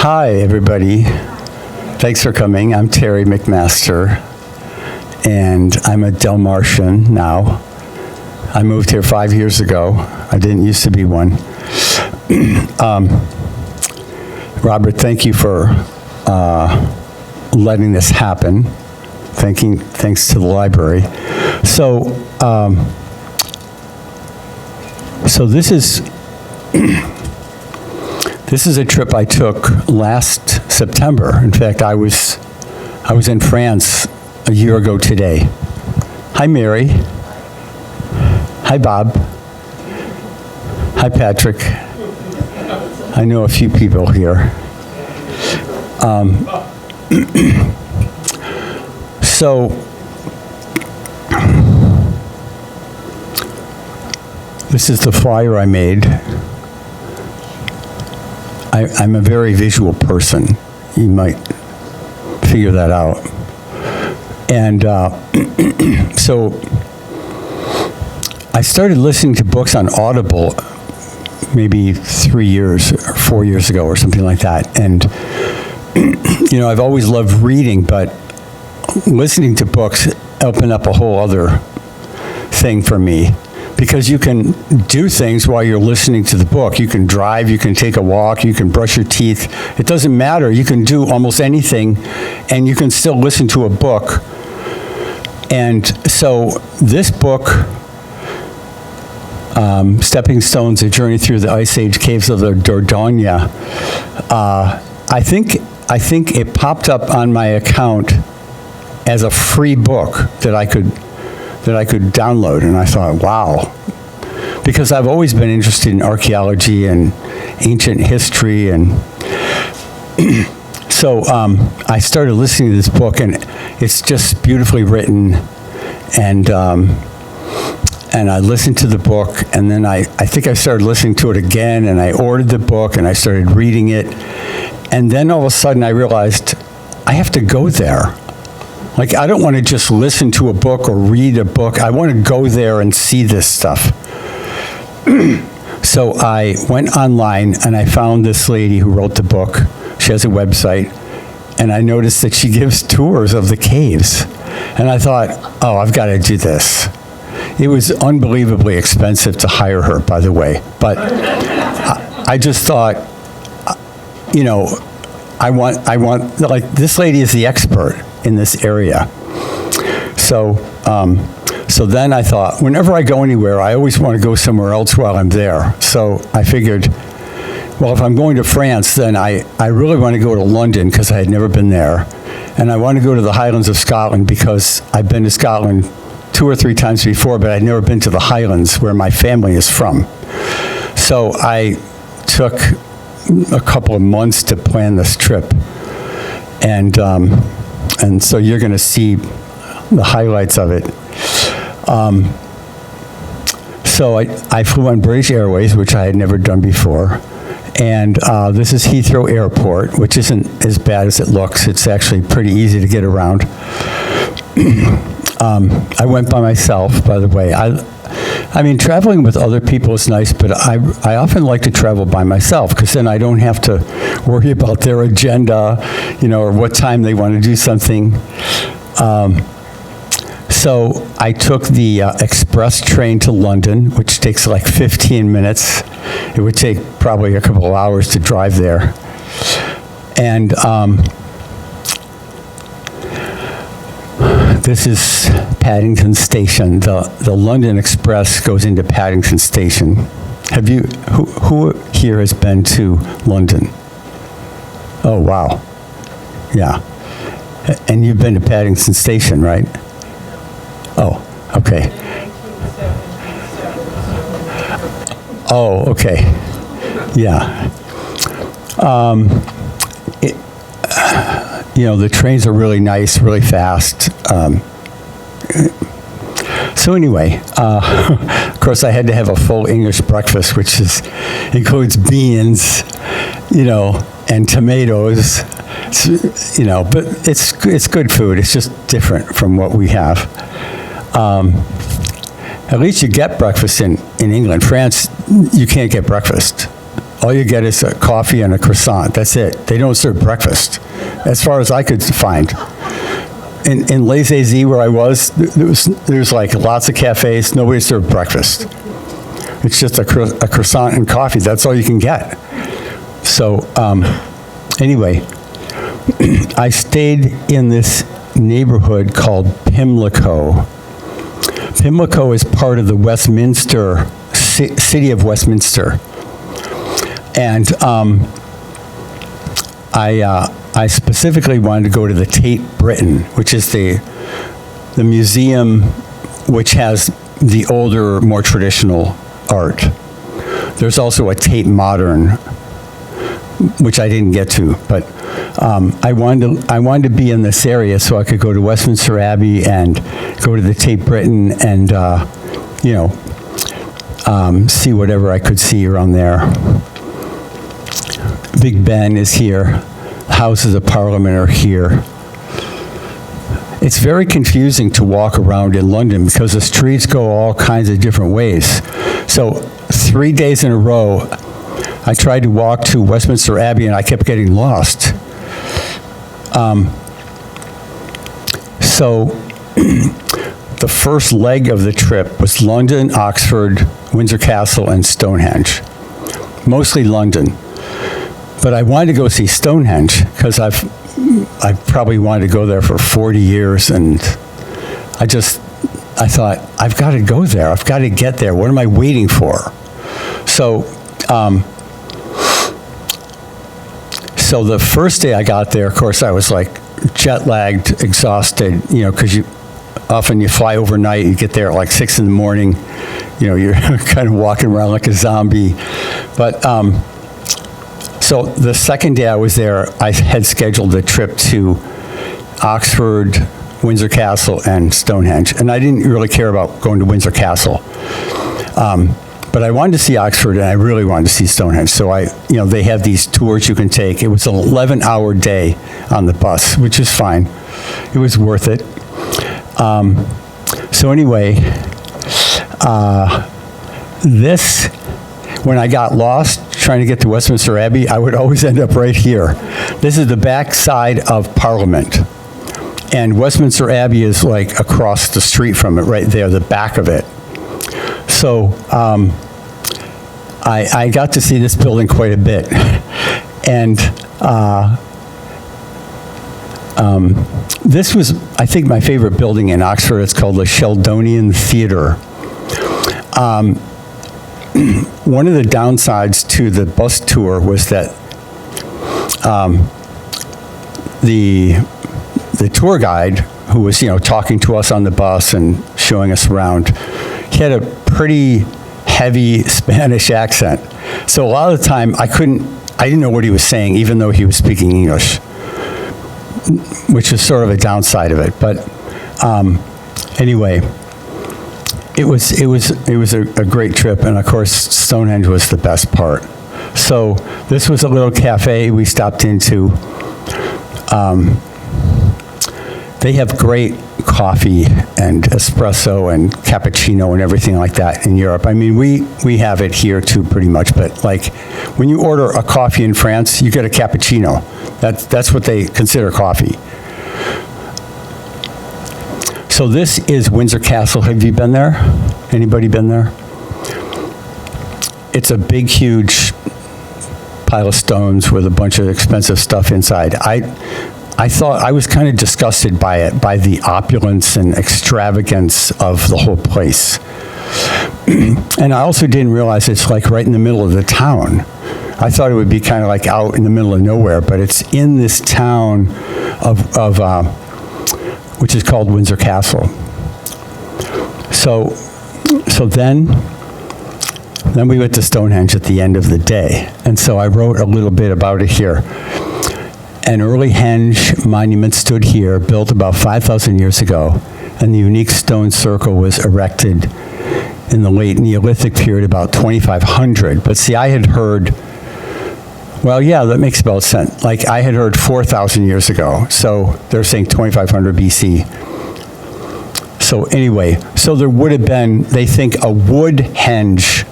Hi, everybody. Thanks for coming. I'm Terry McMaster, and I'm a Dalmatian now. I moved here 5 years ago. I didn't used to be one. Robert, thank you for letting this happen. Thanks to the library. So this is this is a trip I took last September. In fact, I was in France a year ago today. Hi, Mary. Hi, Bob. Hi, Patrick. I know a few people here. So this is the flyer I made. I'm a very visual person. You might figure that out. And so I started listening to books on Audible maybe 3 years or 4 years ago or something like that. And, I've always loved reading, but listening to books opened up a whole other thing for me. Because you can do things while you're listening to the book. You can drive, you can take a walk, you can brush your teeth. It doesn't matter. You can do almost anything, and you can still listen to a book. And so this book, Stepping Stones, A Journey Through the Ice Age Caves of the Dordogne, I think it popped up on my account as a free book that I could download, and I thought, wow, because I've always been interested in archaeology and ancient history, and so I started listening to this book, and it's just beautifully written, and I listened to the book, and then I think I started listening to it again, and I ordered the book, and I started reading it, and then all of a sudden I realized I have to go there. Like, I don't want to just listen to a book or read a book. I want to go there and see this stuff. So I went online and I found this lady who wrote the book. She has a website. And I noticed that she gives tours of the caves. And I thought, oh, I've got to do this. It was unbelievably expensive to hire her, by the way. But I just thought, I want, like, this lady is the expert in this area. So then I thought, whenever I go anywhere, I always want to go somewhere else while I'm there. So I figured, well, if I'm going to France, then I really want to go to London because I had never been there. And I want to go to the Highlands of Scotland because I've been to Scotland 2 or 3 times before, but I'd never been to the Highlands where my family is from. So I took a couple of months to plan this trip. And so you're going to see the highlights of it. So I flew on British Airways, which I had never done before. And this is Heathrow Airport, which isn't as bad as it looks. It's actually pretty easy to get around. I went by myself, by the way. I mean, traveling with other people is nice, but I often like to travel by myself because then I don't have to worry about their agenda, or what time they want to do something. So I took the express train to London, which takes like 15 minutes. It would take probably a couple of hours to drive there. And this is Paddington Station. The London Express goes into Paddington Station. Have you, who here has been to London? Oh, wow. Yeah. And you've been to Paddington Station, right? Oh, okay. Oh, okay. Yeah. The trains are really nice, really fast. So anyway, of course, I had to have a full English breakfast, which includes beans, and tomatoes, but it's good food. It's just different from what we have. At least you get breakfast in England. France, you can't get breakfast. all you get is a coffee and a croissant. That's it. They don't serve breakfast, as far as I could find. In Les Azy, where I was, there's like lots of cafes. Nobody served breakfast. It's just a croissant and coffee. That's all you can get. So anyway, I stayed in this neighborhood called Pimlico. Pimlico is part of the Westminster, city of Westminster. And I specifically wanted to go to the Tate Britain, which is the museum which has the older, more traditional art. There's also a Tate Modern, which I didn't get to, but I wanted to be in this area so I could go to Westminster Abbey and go to the Tate Britain and see whatever I could see around there. Big Ben is here. Houses of Parliament are here. It's very confusing to walk around in London because the streets go all kinds of different ways. So 3 days in a row, I tried to walk to Westminster Abbey and I kept getting lost. So the first leg of the trip was London, Oxford, Windsor Castle, and Stonehenge. Mostly London. But I wanted to go see Stonehenge because I've probably wanted to go there for 40 years, and I thought, I've got to go there. I've got to get there. What am I waiting for? So the first day I got there, of course, I was like jet-lagged, exhausted, because you fly overnight, you get there at like 6 in the morning, you're kind of walking around like a zombie. But so the second day I was there, I had scheduled a trip to Oxford, Windsor Castle, and Stonehenge. And I didn't really care about going to Windsor Castle. But I wanted to see Oxford, and I really wanted to see Stonehenge. So they have these tours you can take. It was an 11-hour day on the bus, which is fine. It was worth it. So anyway, when I got lost trying to get to Westminster Abbey, I would always end up right here. This is the back side of Parliament. And Westminster Abbey is like across the street from it, right there, the back of it. So I got to see this building quite a bit. And this was, I think, my favorite building in Oxford. It's called the Sheldonian Theatre. One of the downsides to the bus tour was that the tour guide, who was talking to us on the bus and showing us around, he had a pretty heavy Spanish accent. So a lot of the time I didn't know what he was saying, even though he was speaking English, which is sort of a downside of it. But anyway, it was a great trip, and of course Stonehenge was the best part. So this was a little cafe we stopped into. They have great coffee and espresso and cappuccino and everything like that in Europe. I mean, we have it here too, pretty much. But like, when you order a coffee in France, you get a cappuccino. That's what they consider coffee. So this is Windsor Castle. Have you been there? Anybody been there? It's a big, huge pile of stones with a bunch of expensive stuff inside. I thought I was kind of disgusted by it, by the opulence and extravagance of the whole place. And I also didn't realize it's like right in the middle of the town. I thought it would be kind of like out in the middle of nowhere, but it's in this town which is called Windsor Castle. So then we went to Stonehenge at the end of the day, and so I wrote a little bit about it here. An early henge monument stood here, built about 5,000 years ago, and the unique stone circle was erected in the late Neolithic period, about 2,500. But see, I had heard, well, yeah, that makes about sense. Like, I had heard 4,000 years ago, so they're saying 2,500 BC. So anyway, so there would have been, they think, a wood henge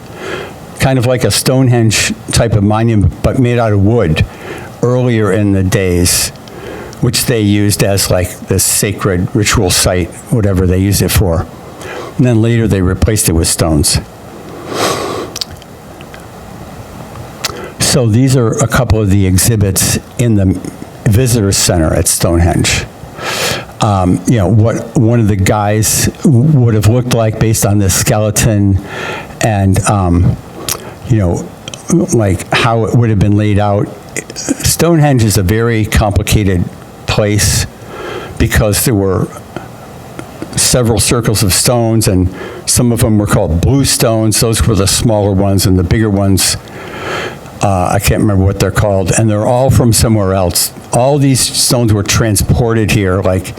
kind of like a Stonehenge type of monument, but made out of wood earlier in the days, which they used as like this sacred ritual site, whatever they used it for. And then later they replaced it with stones. So these are a couple of the exhibits in the visitor center at Stonehenge. What one of the guys would have looked like based on this skeleton, and like how it would have been laid out. Stonehenge is a very complicated place because there were several circles of stones, and some of them were called blue stones. Those were the smaller ones, and the bigger ones, I can't remember what they're called, and they're all from somewhere else. All these stones were transported here like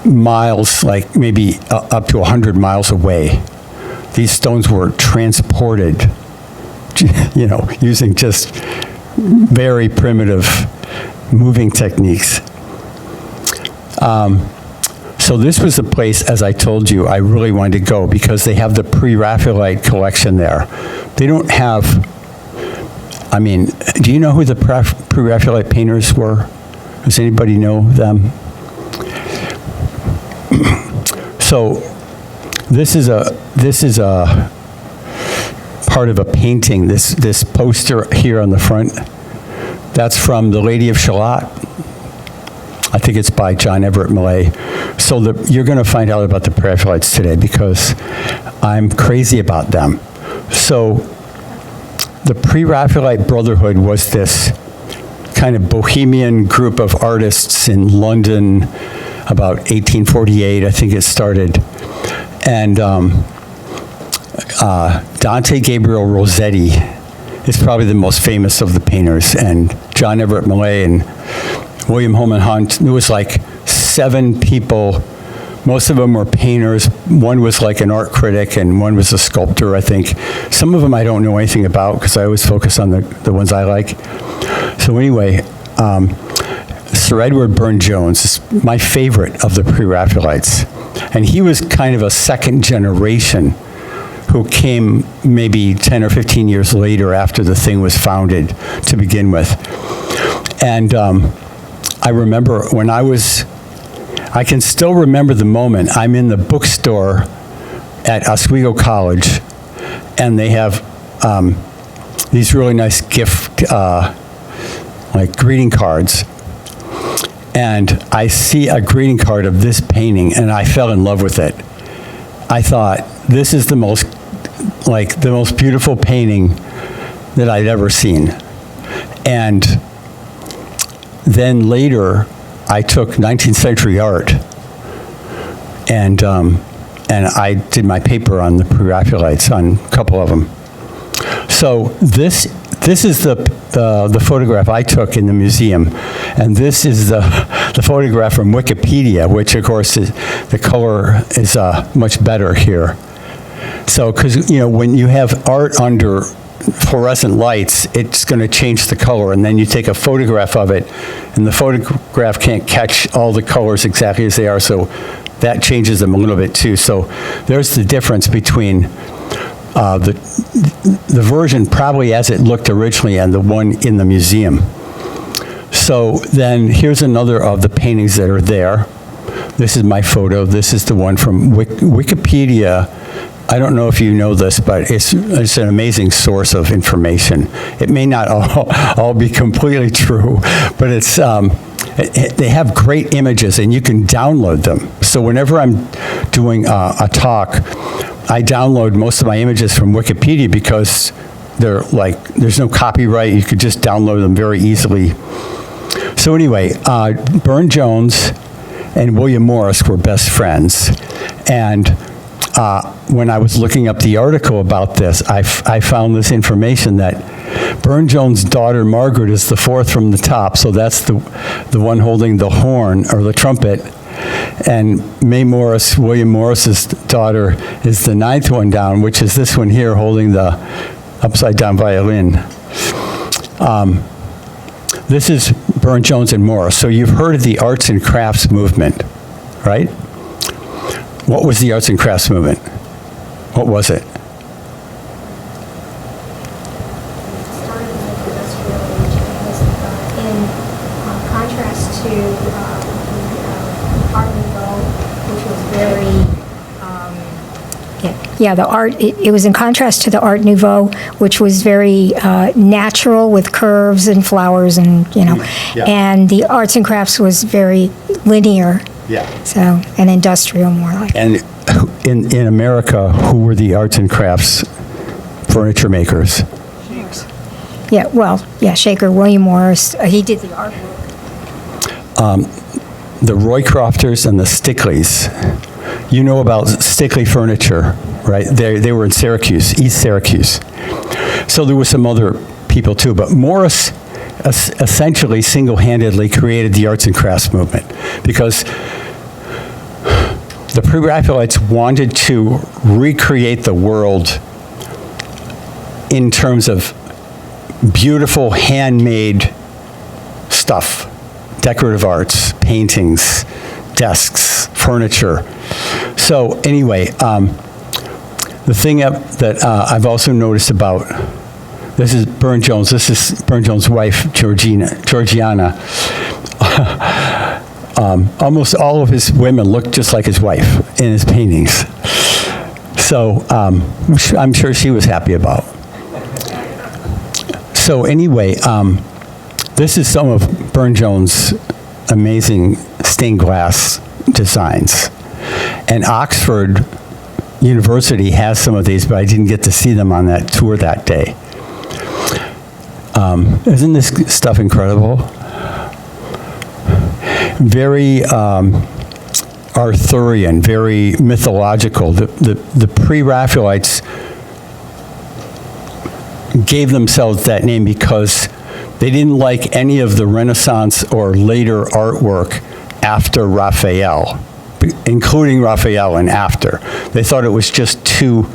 miles, like maybe up to 100 miles away. These stones were transported, using just very primitive moving techniques. So this was a place, as I told you, I really wanted to go because they have the pre-Raphaelite collection there. They don't have, do you know who the pre-Raphaelite painters were? Does anybody know them? So this is a part of a painting. This poster here on the front, that's from The Lady of Shalott. I think it's by John Everett Millay. So you're going to find out about the Pre-Raphaelites today because I'm crazy about them. So the Pre-Raphaelite Brotherhood was this kind of bohemian group of artists in London about 1848, I think it started. And Dante Gabriel Rossetti is probably the most famous of the painters, and John Everett Millay and William Holman Hunt. There was like 7 people. Most of them were painters. One was like an art critic, and one was a sculptor, I think. Some of them I don't know anything about because I always focus on the ones I like. So anyway, Sir Edward Burne-Jones is my favorite of the Pre-Raphaelites. And he was kind of a second generation who came maybe 10 or 15 years later after the thing was founded to begin with. And I remember when I can still remember the moment. I'm in the bookstore at Oswego College, and they have these really nice gift, like greeting cards. And I see a greeting card of this painting, and I fell in love with it. I thought, this is the most beautiful painting that I'd ever seen. And then later, I took 19th century art, and I did my paper on the Pre-Raphaelites, on a couple of them. So this is the photograph I took in the museum, and this is the photograph from Wikipedia, which of course the color is much better here. So, because when you have art under fluorescent lights, it's going to change the color, and then you take a photograph of it, and the photograph can't catch all the colors exactly as they are, so that changes them a little bit too. So there's the difference between the version probably as it looked originally and the one in the museum. So then here's another of the paintings that are there. This is my photo. This is the one from Wikipedia. I don't know if you know this, but it's an amazing source of information. It may not all be completely true, but they have great images, and you can download them. So whenever I'm doing a talk, I download most of my images from Wikipedia because there's no copyright. You could just download them very easily. So anyway, Burne-Jones and William Morris were best friends, and when I was looking up the article about this, I found this information that Burne-Jones' daughter Margaret is the 4th from the top, so that's the one holding the horn or the trumpet, and May Morris, William Morris's daughter, is the 9th one down, which is this one here holding the upside-down violin. This is Burne-Jones and Morris. So you've heard of the arts and crafts movement, right? What was the arts and crafts movement? What was it? contrast to Art Nouveau, which was very yeah, the art, it was in contrast to the Art Nouveau, which was very natural with curves and flowers and, Yeah. and the arts and crafts was very linear. Yeah. So, and industrial more like. And in America, who were the arts and crafts furniture makers? Yeah, well, yeah, Shaker, William Morris, he did the artwork. The Roycrofters and the Stickleys. You know about Stickley Furniture, right? They were in Syracuse, East Syracuse. So there were some other people too, but Morris essentially single-handedly created the arts and crafts movement because the Pre-Raphaelites wanted to recreate the world in terms of beautiful handmade stuff, decorative arts, paintings, desks, furniture. So anyway, the thing that I've also noticed about, this is Burne-Jones, this is Burne-Jones' wife, Georgiana. Almost all of his women look just like his wife in his paintings. So which I'm sure she was happy about. So anyway, this is some of Burne-Jones' amazing stained glass designs. And Oxford University has some of these, but I didn't get to see them on that tour that day. Isn't this stuff incredible? Very Arthurian, very mythological. The Pre-Raphaelites gave themselves that name because they didn't like any of the Renaissance or later artwork after Raphael, including Raphael and after. They thought it was just too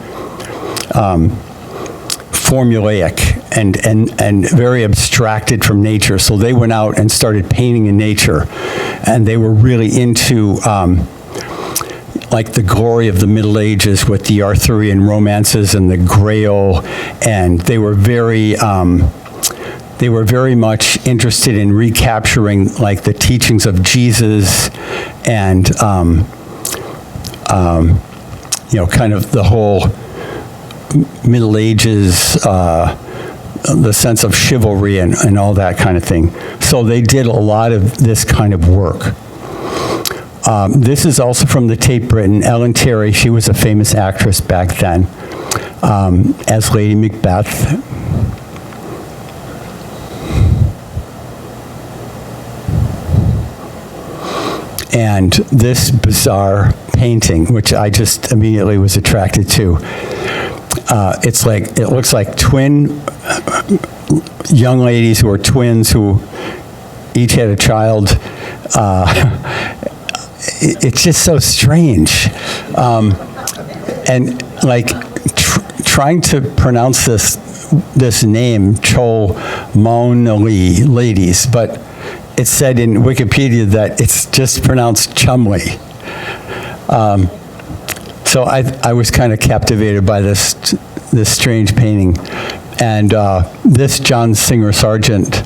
formulaic and very abstracted from nature. So they went out and started painting in nature. And they were really into like the glory of the Middle Ages with the Arthurian romances and the Grail. And they were very much interested in recapturing like the teachings of Jesus and kind of the whole Middle Ages, the sense of chivalry and all that kind of thing. So they did a lot of this kind of work. This is also from the Tate Britain. Ellen Terry, she was a famous actress back then as Lady Macbeth. And this bizarre painting, which I just immediately was attracted to. It looks like twin young ladies who are twins who each had a child. It's just so strange. And like trying to pronounce this name, Chol Maunali ladies, but it said in Wikipedia that it's just pronounced Chumley. So I was kind of captivated by this strange painting. And this John Singer Sargent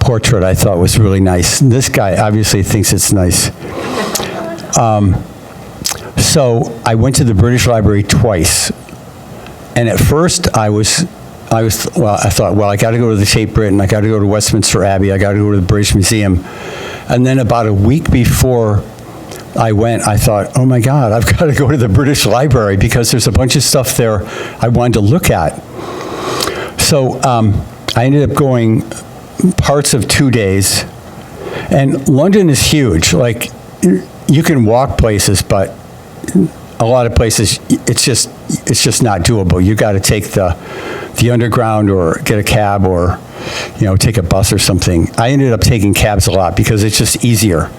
portrait I thought was really nice. This guy obviously thinks it's nice. So I went to the British Library twice. And at first I thought, well, I got to go to the Tate Britain, I got to go to Westminster Abbey, I got to go to the British Museum. And then about a week before I went, I thought, oh my God, I've got to go to the British Library because there's a bunch of stuff there I wanted to look at. So I ended up going parts of 2 days. And London is huge. Like, you can walk places, but a lot of places, it's just not doable. You got to take the underground or get a cab or, take a bus or something. I ended up taking cabs a lot because it's just easier.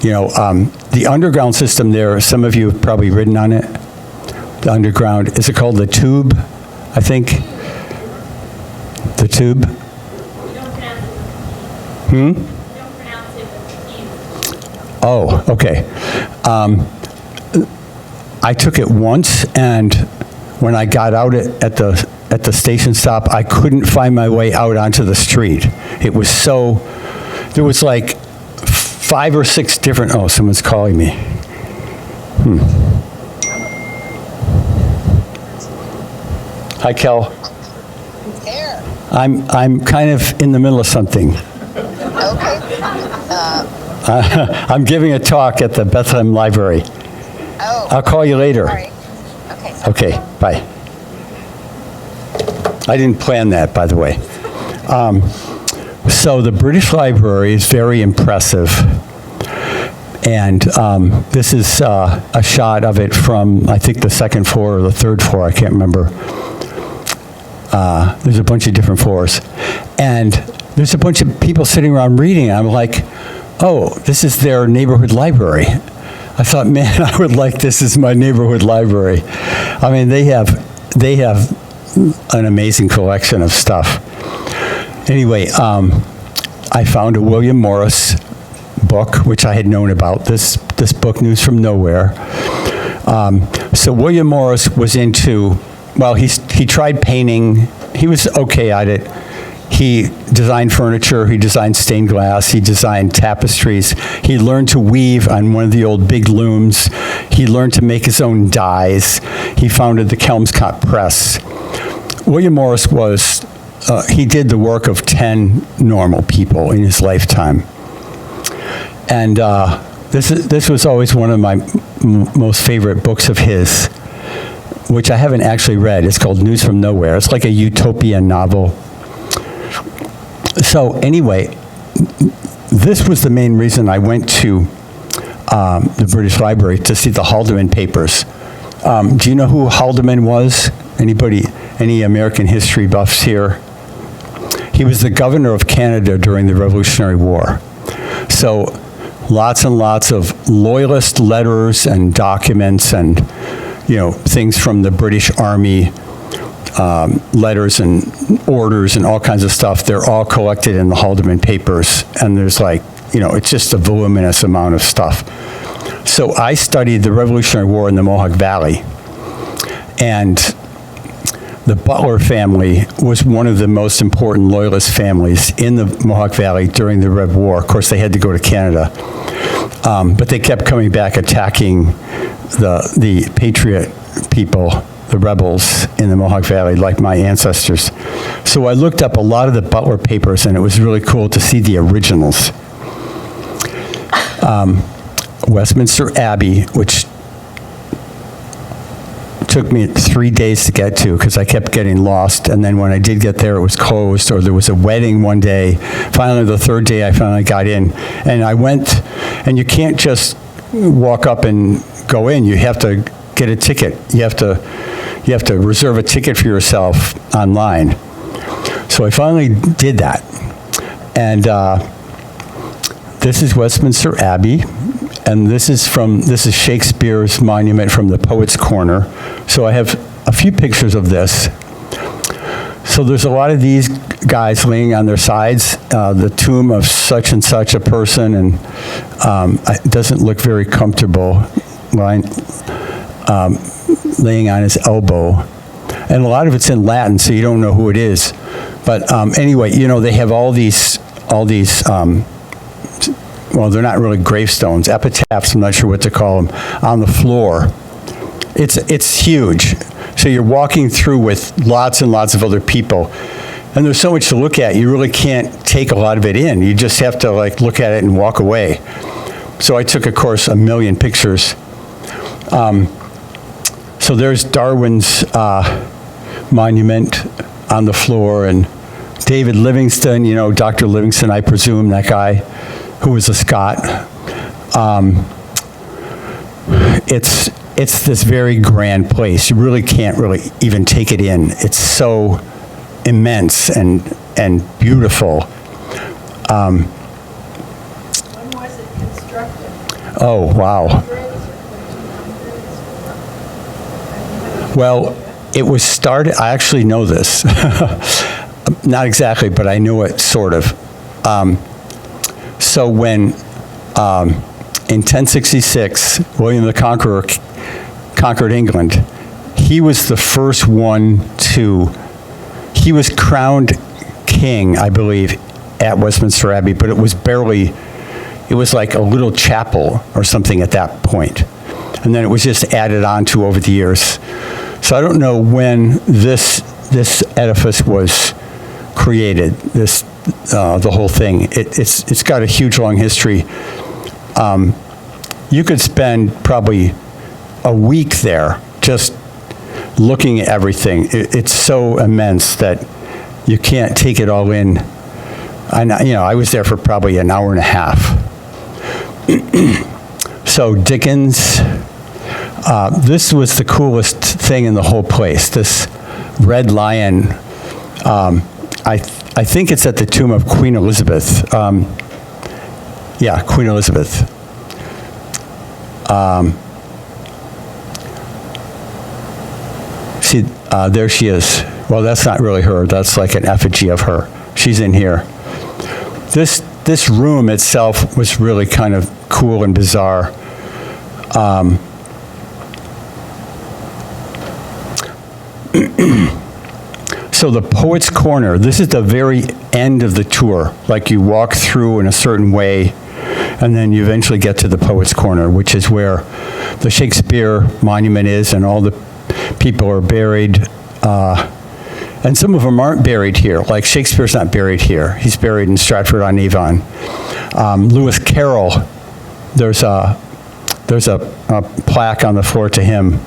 The underground system there, some of you have probably ridden on it. The underground, is it called the Tube, I think? The Tube? You don't pronounce it with the T. You don't pronounce it with the T. Oh, okay. I took it once, and when I got out at the station stop, I couldn't find my way out onto the street. It was so there was like 5 or 6 different, oh, someone's calling me. Hi, Kel. There. I'm kind of in the middle of something. Okay. I'm giving a talk at the Bethlehem Library. Oh. I'll call you later. Sorry. Okay. Okay, bye. I didn't plan that, by the way. So the British Library is very impressive. And this is a shot of it from, I think, the second floor or the third floor. I can't remember. There's a bunch of different floors. And there's a bunch of people sitting around reading. I'm like, oh, this is their neighborhood library. I thought, man, I would like this as my neighborhood library. I mean, they have an amazing collection of stuff. Anyway, I found a William Morris book, which I had known about, this book, News from Nowhere. So William Morris was into, well, he tried painting. He was okay at it. He designed furniture, he designed stained glass, he designed tapestries. He learned to weave on one of the old big looms. He learned to make his own dyes. He founded the Kelmscott Press. William Morris was, he did the work of 10 normal people in his lifetime. And this was always one of my most favorite books of his, which I haven't actually read. It's called News from Nowhere. It's like a utopian novel. So anyway, this was the main reason I went to the British Library to see the Haldeman papers. Do you know who Haldeman was? Anybody, any American history buffs here? He was the governor of Canada during the Revolutionary War. So lots and lots of loyalist letters and documents and, you know, things from the British Army, letters and orders and all kinds of stuff. They're all collected in the Haldeman papers. And there's like, you know, it's just a voluminous amount of stuff. So I studied the Revolutionary War in the Mohawk Valley. And the Butler family was one of the most important loyalist families in the Mohawk Valley during the Red War. Of course, they had to go to Canada. But they kept coming back attacking the Patriot people, the rebels in the Mohawk Valley, like my ancestors. So I looked up a lot of the Butler papers, and it was really cool to see the originals. Westminster Abbey, which took me 3 days to get to because I kept getting lost, and then when I did get there, it was closed, or there was a wedding one day. Finally, the third day, I finally got in, and I went, and you can't just walk up and go in. You have to get a ticket. You have to reserve a ticket for yourself online. So I finally did that, and this is Westminster Abbey. And this is Shakespeare's monument from the Poets' Corner. So I have a few pictures of this. So there's a lot of these guys laying on their sides, the tomb of such and such a person, and it doesn't look very comfortable, laying on his elbow. And a lot of it's in Latin, so you don't know who it is. But anyway, you know, they have all these well, they're not really gravestones, epitaphs, I'm not sure what to call them, on the floor. It's huge. So you're walking through with lots and lots of other people. And there's so much to look at, you really can't take a lot of it in. You just have to like look at it and walk away. So I took, of course, a million pictures. So there's Darwin's monument on the floor, and David Livingstone, you know, Dr. Livingstone, I presume, that guy, who was a Scot. It's this very grand place. You really can't really even take it in. It's so immense and beautiful. When was it constructed? Oh, wow. Well, it was started, I actually know this. Not exactly, but I know it sort of. So when, in 1066, William the Conqueror conquered England, he was the first one he was crowned king, I believe, at Westminster Abbey, but it was like a little chapel or something at that point. And then it was just added on to over the years. So I don't know when this edifice was created, the whole thing. It's got a huge, long history. You could spend probably a week there just looking at everything. It's so immense that you can't take it all in. I was there for probably an hour and a half. So Dickens, this was the coolest thing in the whole place. This red lion, I think it's at the tomb of Queen Elizabeth. Yeah, Queen Elizabeth. See, there she is. Well, that's not really her. That's like an effigy of her. She's in here. This room itself was really kind of cool and bizarre. So the Poets' Corner, this is the very end of the tour. Like you walk through in a certain way, and then you eventually get to the Poets' Corner, which is where the Shakespeare monument is, and all the people are buried. And some of them aren't buried here. Like Shakespeare's not buried here. He's buried in Stratford-on-Avon. Lewis Carroll, there's a plaque on the floor to him.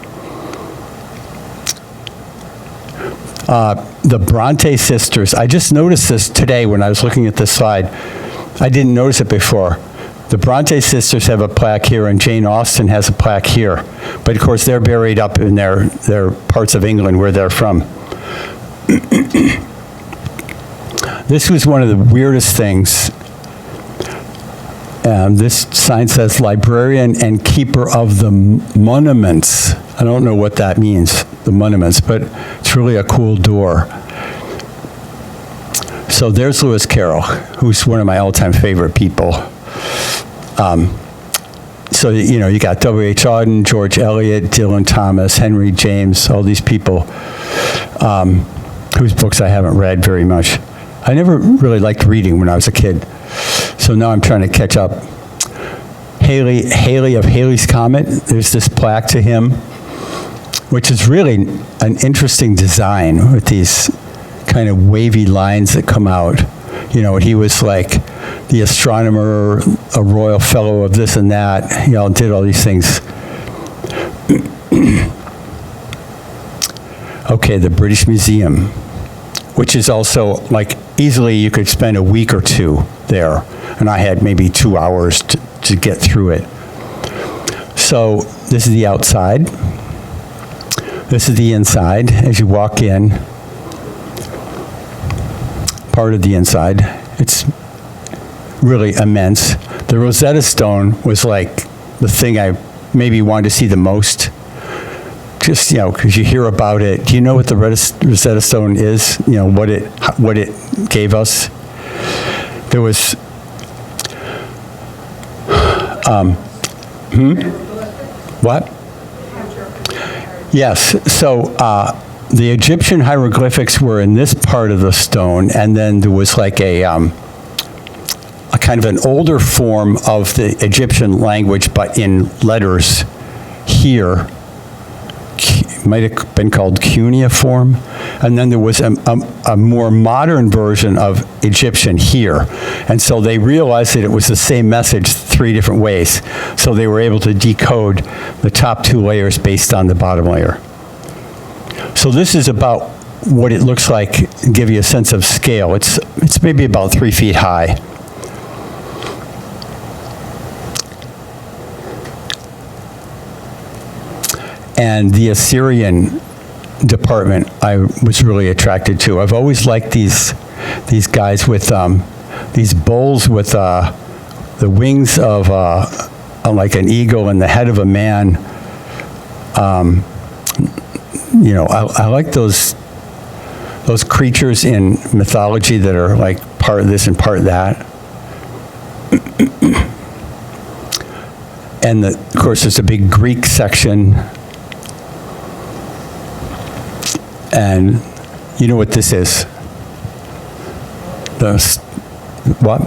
The Bronte sisters, I just noticed this today when I was looking at this slide. I didn't notice it before. The Bronte sisters have a plaque here, and Jane Austen has a plaque here. But of course, they're buried up in their parts of England where they're from. This was one of the weirdest things. This sign says librarian and keeper of the monuments. I don't know what that means, the monuments, but it's really a cool door. So there's Lewis Carroll, who's one of my all-time favorite people. So, you got W.H. Auden, George Eliot, Dylan Thomas, Henry James, all these people whose books I haven't read very much. I never really liked reading when I was a kid. So now I'm trying to catch up. Halley of Halley's Comet, there's this plaque to him, which is really an interesting design with these kind of wavy lines that come out. He was like the astronomer, a royal fellow of this and that, did all these things. Okay, the British Museum, which is also like easily you could spend a week or two there, and I had maybe 2 hours to get through it. So this is the outside. This is the inside as you walk in. Part of the inside. It's really immense. The Rosetta Stone was like the thing I maybe wanted to see the most. Just, because you hear about it. Do you know what the Rosetta Stone is? What it gave us? There was, What? Yes, so the Egyptian hieroglyphics were in this part of the stone, and then there was like a kind of an older form of the Egyptian language, but in letters here. Might have been called cuneiform, and then there was a more modern version of Egyptian here, and so they realized that it was the same message 3 different ways, so they were able to decode the top 2 layers based on the bottom layer. So this is about what it looks like, give you a sense of scale. It's maybe about 3 feet high. And the Assyrian department I was really attracted to. I've always liked these guys with these bowls with the wings of like an eagle and the head of a man. I like those creatures in mythology that are like part of this and part of that. And of course, there's a big Greek section. And you know what this is? What?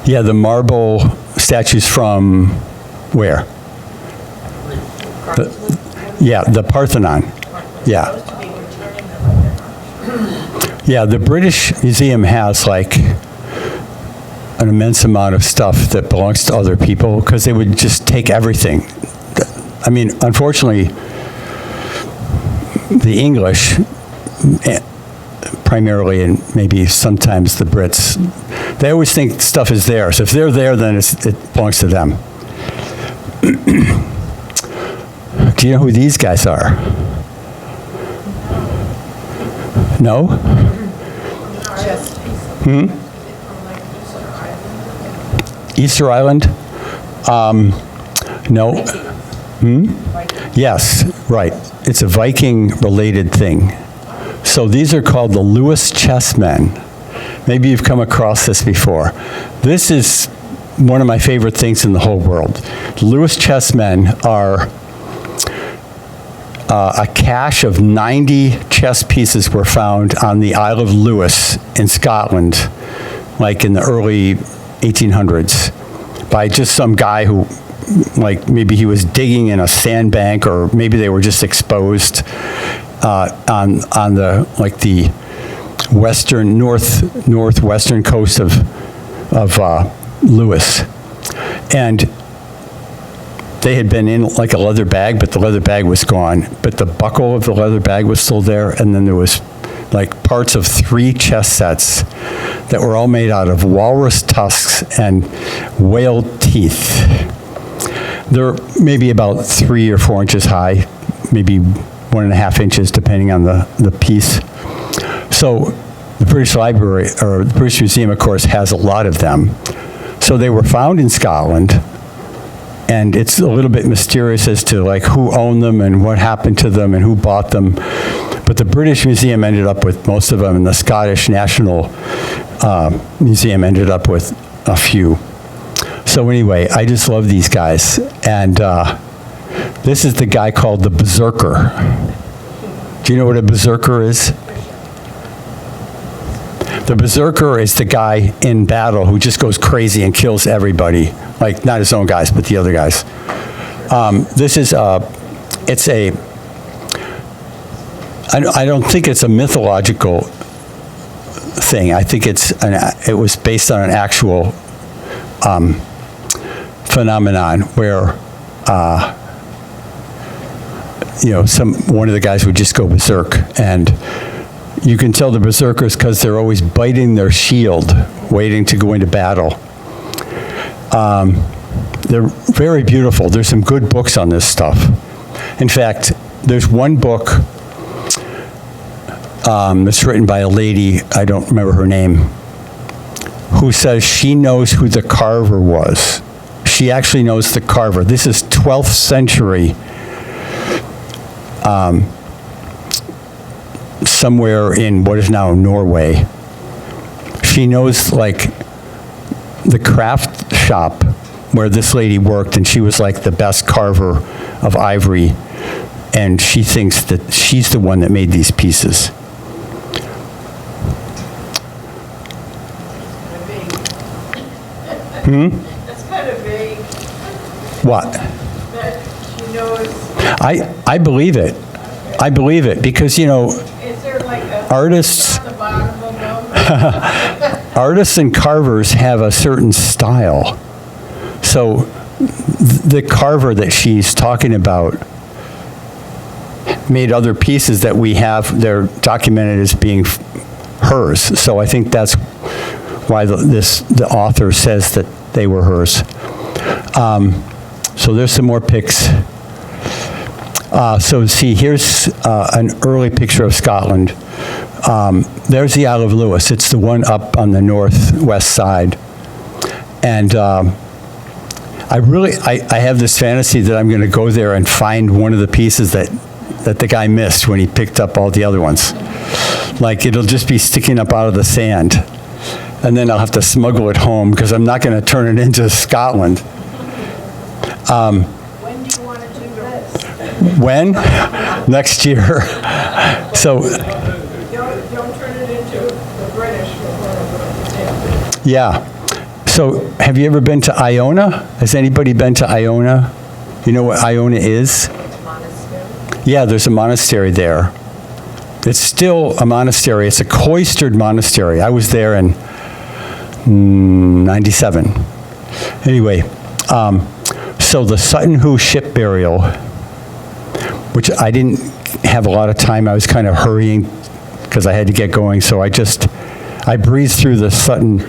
Yeah, the marble statues from where? Yeah, the Parthenon. Yeah. Yeah, the British Museum has like an immense amount of stuff that belongs to other people because they would just take everything. I mean, unfortunately, the English, primarily, and maybe sometimes the Brits, they always think stuff is theirs. If they're there, then it belongs to them. Do you know who these guys are? No? Easter Island? No. Yes, right. It's a Viking-related thing. So these are called the Lewis chessmen. Maybe you've come across this before. This is one of my favorite things in the whole world. The Lewis chessmen are a cache of 90 chess pieces were found on the Isle of Lewis in Scotland, like in the early 1800s, by just some guy who, like, maybe he was digging in a sandbank, or maybe they were just exposed on the, like, the western, northwestern coast of Lewis. And they had been in like a leather bag, but the leather bag was gone. But the buckle of the leather bag was still there, and then there was like parts of 3 chess sets that were all made out of walrus tusks and whale teeth. They're maybe about 3 or 4 inches high, maybe 1.5 inches, depending on the piece. So the British Library, or the British Museum, of course, has a lot of them. So they were found in Scotland, and it's a little bit mysterious as to like who owned them and what happened to them and who bought them. But the British Museum ended up with most of them, and the Scottish National Museum ended up with a few. So anyway, I just love these guys. And this is the guy called the Berserker. Do you know what a Berserker is? The Berserker is the guy in battle who just goes crazy and kills everybody. Like, not his own guys, but the other guys. This is I don't think it's a mythological thing. I think it was based on an actual phenomenon where, one of the guys would just go berserk. And you can tell the berserkers because they're always biting their shield, waiting to go into battle. They're very beautiful. There's some good books on this stuff. In fact, there's one book that's written by a lady, I don't remember her name, who says she knows who the carver was. She actually knows the carver. This is 12th century, somewhere in what is now Norway. She knows, like, the craft shop where this lady worked, and she was like the best carver of ivory, and she thinks that she's the one that made these pieces. That's kind of vague. What? That she knows, I believe it. I believe it because, is there like a artists on the bottom of them? artists and carvers have a certain style. So the carver that she's talking about made other pieces that we have, they're documented as being hers. So I think that's why the author says that they were hers. So there's some more pics. So see, here's an early picture of Scotland. There's the Isle of Lewis. It's the one up on the northwest side. And I have this fantasy that I'm going to go there and find one of the pieces that the guy missed when he picked up all the other ones. Like, it'll just be sticking up out of the sand. And then I'll have to smuggle it home because I'm not going to turn it into Scotland. When do you want to do this? When? Next year. So Don't turn it into the British before. Yeah. So have you ever been to Iona? Has anybody been to Iona? You know what Iona is? Monastery? Yeah, there's a monastery there. It's still a monastery. It's a cloistered monastery. I was there in 97. Anyway, so the Sutton Hoo ship burial, which I didn't have a lot of time. I was kind of hurrying because I had to get going. So I breezed through the Sutton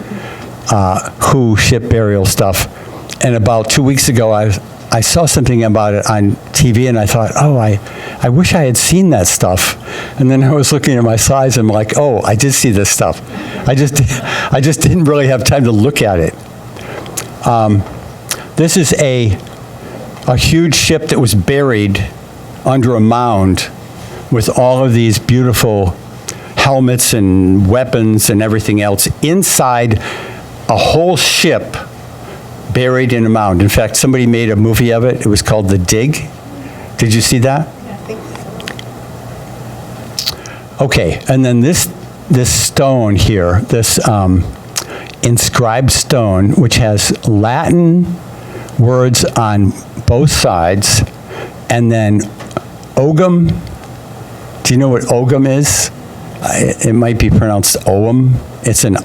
Hoo ship burial stuff. And about 2 weeks ago, I saw something about it on TV, and I thought, oh, I wish I had seen that stuff. And then I was looking at my slides, and I'm like, oh, I did see this stuff. I just didn't really have time to look at it. This is a huge ship that was buried under a mound with all of these beautiful helmets and weapons and everything else inside a whole ship buried in a mound. In fact, somebody made a movie of it. It was called The Dig. Did you see that? Okay, and then this stone here, this inscribed stone, which has Latin words on both sides, and then Ogham. Do you know what Ogham is? It might be pronounced Ogham. It's an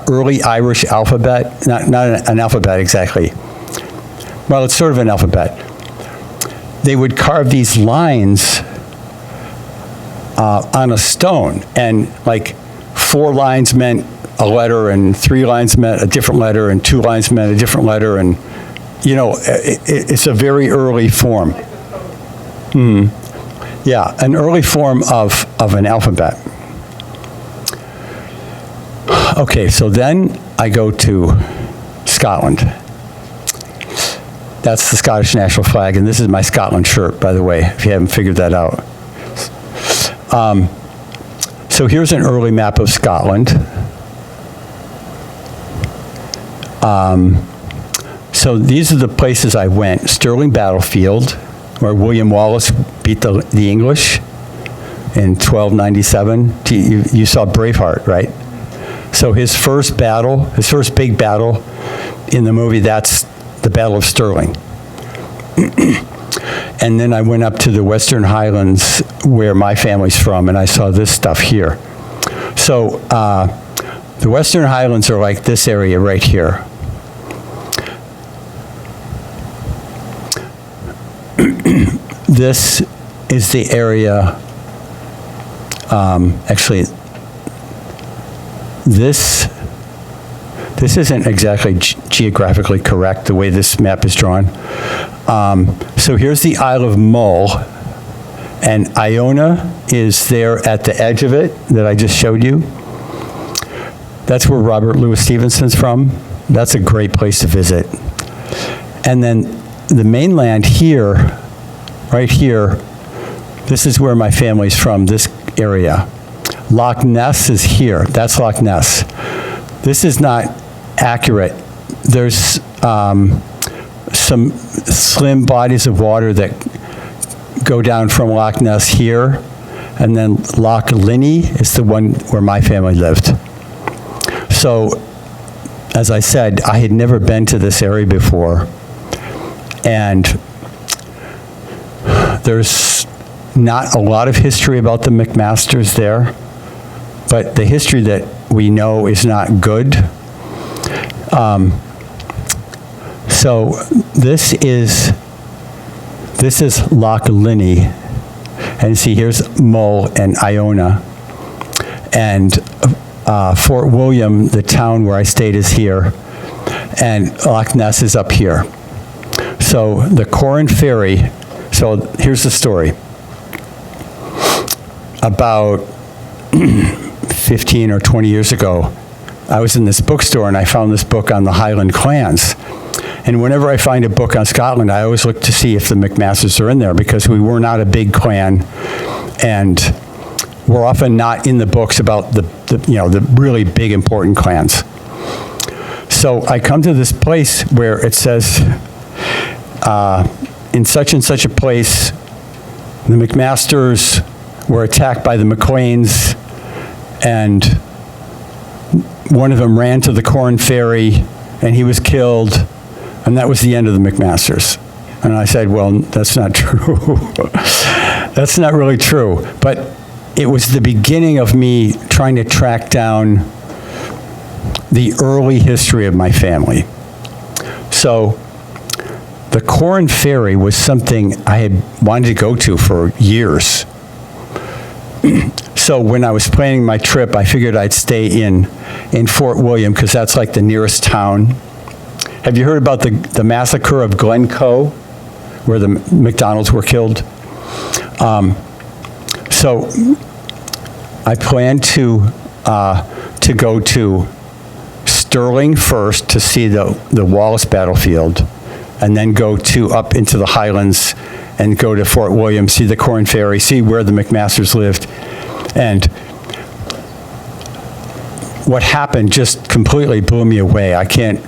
early Irish alphabet, not an alphabet exactly. Well, it's sort of an alphabet. They would carve these lines on a stone, and like 4 lines meant a letter, and 3 lines meant a different letter, and 2 lines meant a different letter, and you know, it's a very early form. Yeah, an early form of an alphabet. Okay, so then I go to Scotland. That's the Scottish national flag, and this is my Scotland shirt, by the way, if you haven't figured that out. So here's an early map of Scotland. So these are the places I went. Stirling Battlefield, where William Wallace beat the English in 1297. You saw Braveheart, right? So his first big battle in the movie, that's the Battle of Stirling. And then I went up to the Western Highlands where my family's from, and I saw this stuff here. So the Western Highlands are like this area right here. This is the area, actually, this isn't exactly geographically correct, the way this map is drawn. So here's the Isle of Mull, and Iona is there at the edge of it that I just showed you. That's where Robert Louis Stevenson's from. That's a great place to visit. And then the mainland here, right here, this is where my family's from, this area. Loch Ness is here. That's Loch Ness. This is not accurate. There's some slim bodies of water that go down from Loch Ness here, and then Loch Linney is the one where my family lived. So, as I said, I had never been to this area before, and there's not a lot of history about the McMasters there, but the history that we know is not good. So this is Loch Linney, and see here's Mull and Iona, and Fort William, the town where I stayed, is here, and Loch Ness is up here. So the Corran Ferry. So here's the story. About 15 or 20 years ago, I was in this bookstore and I found this book on the Highland clans. And whenever I find a book on Scotland, I always look to see if the McMasters are in there, because we were not a big clan, and we're often not in the books about the really big important clans. So I come to this place where it says, in such and such a place, the McMasters were attacked by the McLeans, and one of them ran to the Corn Ferry, and he was killed, and that was the end of the McMasters. And I said, well, that's not true. That's not really true. But it was the beginning of me trying to track down the early history of my family. So the Corn Ferry was something I had wanted to go to for years. So when I was planning my trip, I figured I'd stay in Fort William because that's like the nearest town. Have you heard about the massacre of Glencoe, where the McDonald's were killed? So I planned to go to Sterling first to see the Wallace battlefield, and then go up into the Highlands and go to Fort William, see the Corn Ferry, see where the McMasters lived. And what happened just completely blew me away. I can't,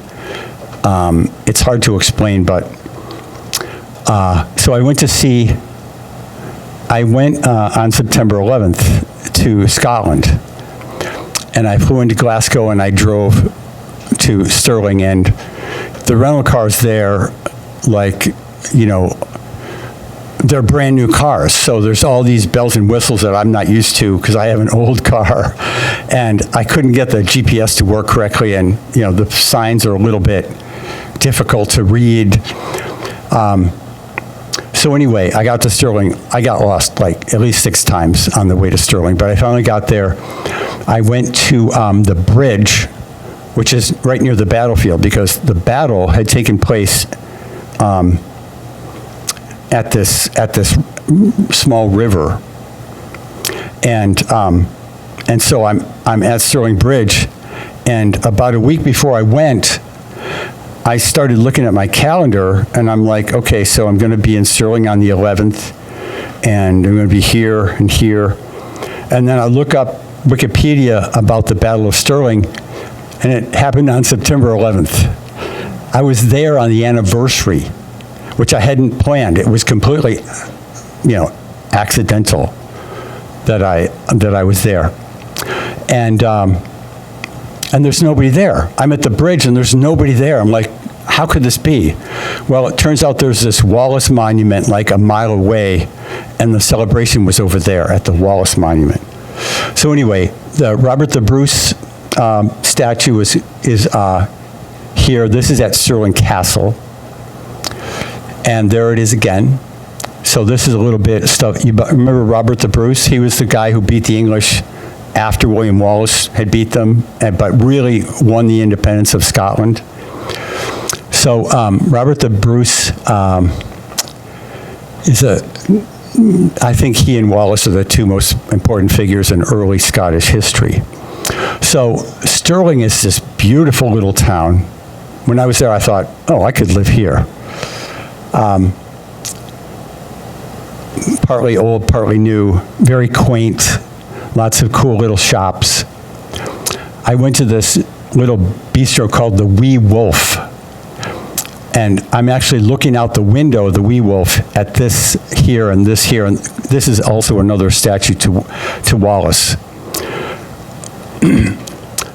it's hard to explain, but, so I went on September 11th to Scotland, and I flew into Glasgow and I drove to Stirling, and the rental cars there, like, they're brand new cars. So there's all these bells and whistles that I'm not used to because I have an old car, and I couldn't get the GPS to work correctly, and the signs are a little bit difficult to read. So anyway, I got to Stirling. I got lost like at least 6 times on the way to Stirling, but I finally got there. I went to the bridge, which is right near the battlefield, because the battle had taken place at this small river, and so I'm at Stirling Bridge, and about a week before I went, I started looking at my calendar, and I'm like, okay, so I'm going to be in Stirling on the 11th, and I'm going to be here and here, and then I look up Wikipedia about the Battle of Stirling, and it happened on September 11th. I was there on the anniversary, which I hadn't planned. It was completely, accidental that I was there. And there's nobody there. I'm at the bridge and there's nobody there. I'm like, how could this be? Well, it turns out there's this Wallace monument like a mile away, and the celebration was over there at the Wallace monument. So anyway, the Robert the Bruce statue is here. This is at Stirling Castle. And there it is again. So this is a little bit of stuff. You remember Robert the Bruce? He was the guy who beat the English after William Wallace had beat them, but really won the independence of Scotland. So Robert the Bruce I think he and Wallace are the 2 most important figures in early Scottish history. So Stirling is this beautiful little town. When I was there, I thought, oh, I could live here. Partly old, partly new, very quaint, lots of cool little shops. I went to this little bistro called the Wee Wolf, and I'm actually looking out the window of the Wee Wolf at this here, and this is also another statue to Wallace.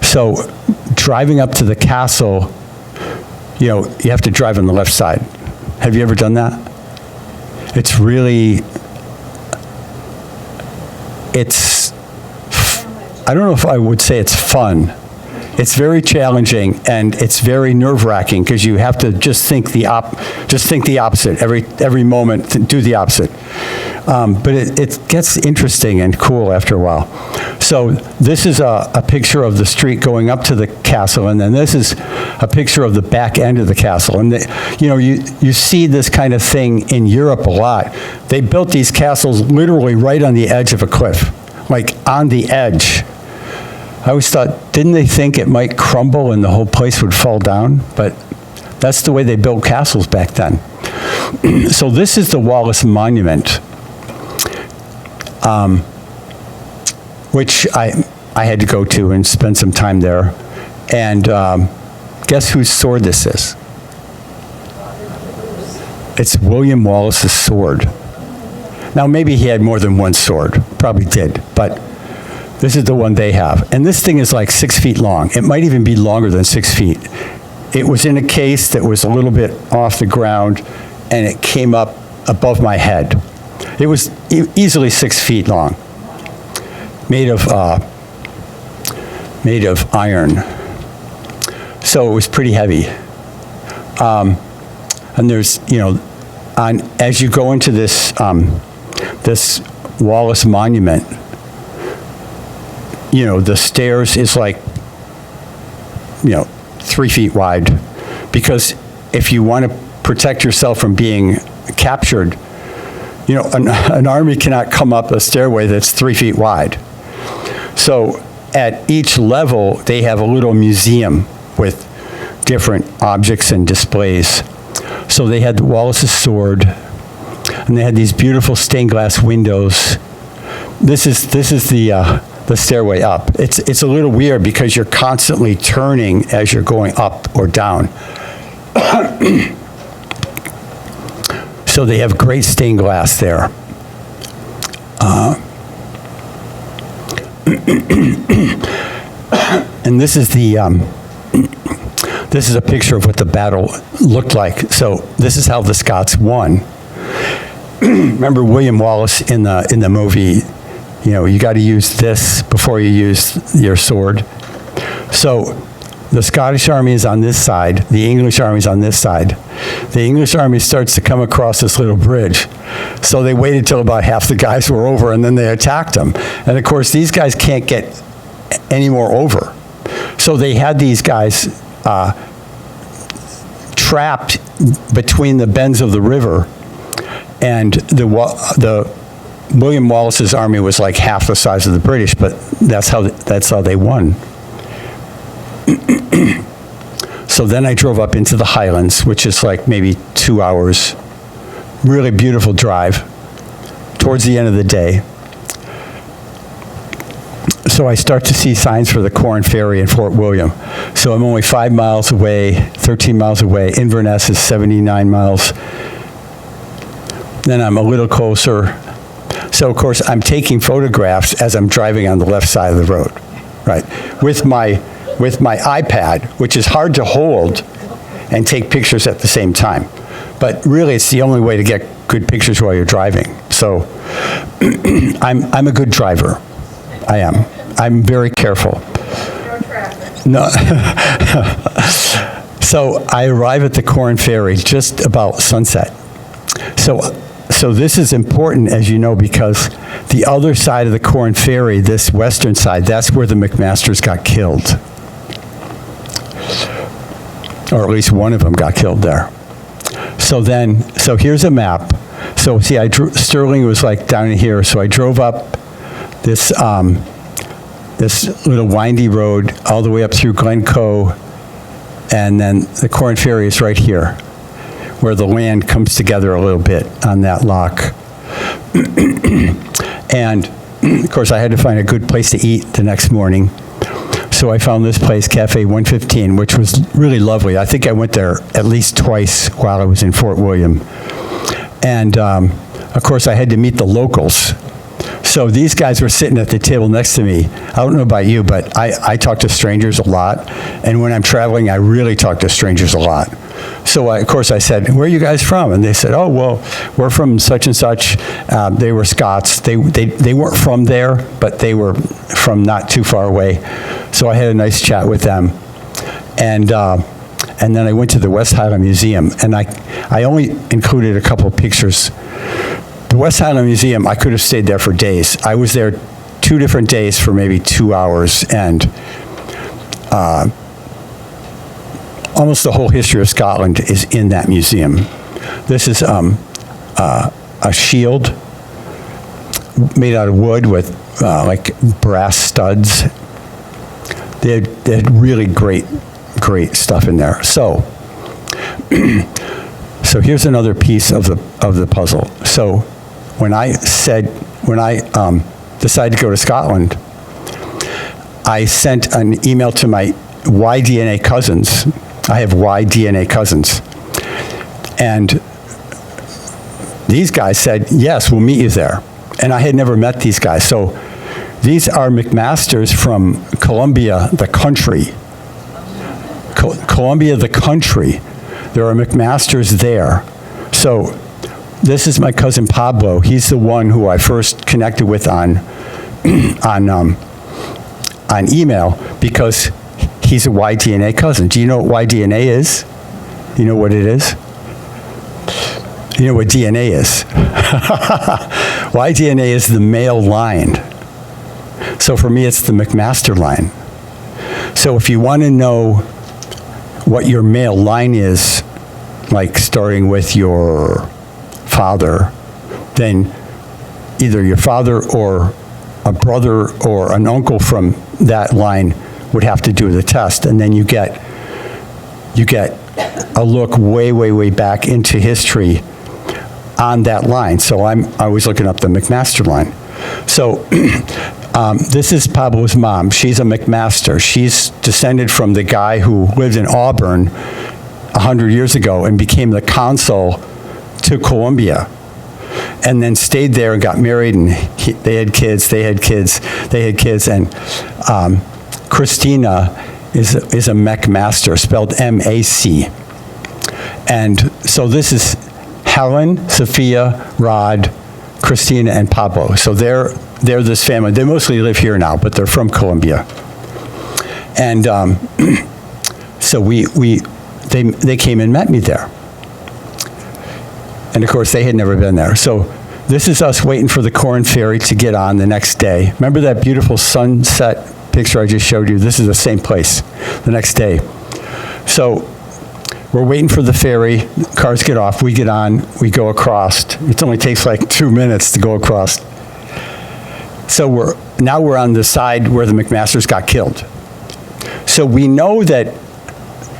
So driving up to the castle, you have to drive on the left side. Have you ever done that? It's really, I don't know if I would say it's fun. It's very challenging, and it's very nerve-wracking because you have to just think the opposite every moment. Do the opposite, but it gets interesting and cool after a while. So this is a picture of the street going up to the castle, and then this is a picture of the back end of the castle. And you see this kind of thing in Europe a lot. They built these castles literally right on the edge of a cliff, like on the edge. I always thought, didn't they think it might crumble and the whole place would fall down? But that's the way they built castles back then. So this is the Wallace Monument, which I had to go to and spend some time there. And guess whose sword this is? It's William Wallace's sword. Now, maybe he had more than one sword, probably did, but This is the one they have. And this thing is like 6 feet long. It might even be longer than 6 feet. It was in a case that was a little bit off the ground, and it came up above my head. It was easily 6 feet long, made of iron. So it was pretty heavy. And there's, as you go into this this Wallace monument, the stairs is like, 3 feet wide, because if you want to protect yourself from being captured, an army cannot come up a stairway that's 3 feet wide. So at each level, they have a little museum with different objects and displays. So they had Wallace's sword, and they had these beautiful stained glass windows. This is the stairway up. It's a little weird because you're constantly turning as you're going up or down. So they have great stained glass there. And this is this is a picture of what the battle looked like. So this is how the Scots won. Remember William Wallace in the movie? You got to use this before you use your sword. So the Scottish army is on this side, the English army is on this side. The English army starts to come across this little bridge. So they waited till about half the guys were over, and then they attacked them. And of course, these guys can't get any more over. So they had these guys trapped between the bends of the river, and the William Wallace's army was like half the size of the British, but that's how they won. So then I drove up into the Highlands, which is like maybe 2 hours. Really beautiful drive towards the end of the day. So I start to see signs for the Corn Ferry in Fort William. So I'm only 5 miles away, 13 miles away. Inverness is 79 miles. Then I'm a little closer. So of course I'm taking photographs as I'm driving on the left side of the road, right? With my iPad, which is hard to hold and take pictures at the same time. But really it's the only way to get good pictures while you're driving. So I'm a good driver. I am. I'm very careful. No traffic. No. So I arrive at the Corn Ferry just about sunset. So this is important, as you know, because the other side of the Corn Ferry, this western side, that's where the McMasters got killed. Or at least one of them got killed there. So here's a map. So see, Stirling was like down here, so I drove up this this little windy road all the way up through Glencoe, and then the Corn Ferry is right here, where the land comes together a little bit on that lock. And of course I had to find a good place to eat the next morning. So I found this place, Cafe 115, which was really lovely. I think I went there at least twice while I was in Fort William. And of course I had to meet the locals. So these guys were sitting at the table next to me. I don't know about you, but I talk to strangers a lot. And when I'm traveling, I really talk to strangers a lot. So of course I said, where are you guys from? And they said, oh, well, we're from such and such. They were Scots. They weren't from there, but they were from not too far away. So I had a nice chat with them. And then I went to the West Highland Museum, and I only included a couple of pictures. The West Highland Museum, I could have stayed there for days. I was there 2 different days for maybe 2 hours, and almost the whole history of Scotland is in that museum. This is a shield made out of wood with like brass studs. They had really great stuff in there. So here's another piece of the puzzle. So when I decided to go to Scotland, I sent an email to my Y-DNA cousins. I have Y-DNA cousins. And these guys said, yes, we'll meet you there. And I had never met these guys. So These are McMasters from Columbia, the country. Columbia, the country. There are McMasters there. So this is my cousin Pablo. He's the one who I first connected with on email because he's a Y-DNA cousin. Do you know what Y-DNA is? You know what it is? You know what DNA is? Y-DNA is the male line. So for me, it's the McMaster line. So if you want to know what your male line is, like starting with your father, then either your father or a brother or an uncle from that line would have to do the test, and then you get a look way, way, way back into history on that line. So I was looking up the McMaster line. So this is Pablo's mom. She's a McMaster. She's descended from the guy who lived in Auburn 100 years ago and became the consul to Columbia, and then stayed there and got married, and they had kids, and Christina is a McMaster, spelled M-A-C. And so this is Helen, Sophia, Rod, Christina, and Pablo. So they're this family. They mostly live here now, but they're from Columbia. And so they came and met me there. And of course, they had never been there. So this is us waiting for the Corn Ferry to get on the next day. Remember that beautiful sunset picture I just showed you? This is the same place the next day. So we're waiting for the ferry. Cars get off. We get on. We go across. It only takes like 2 minutes to go across. So now we're on the side where the McMasters got killed. So we know that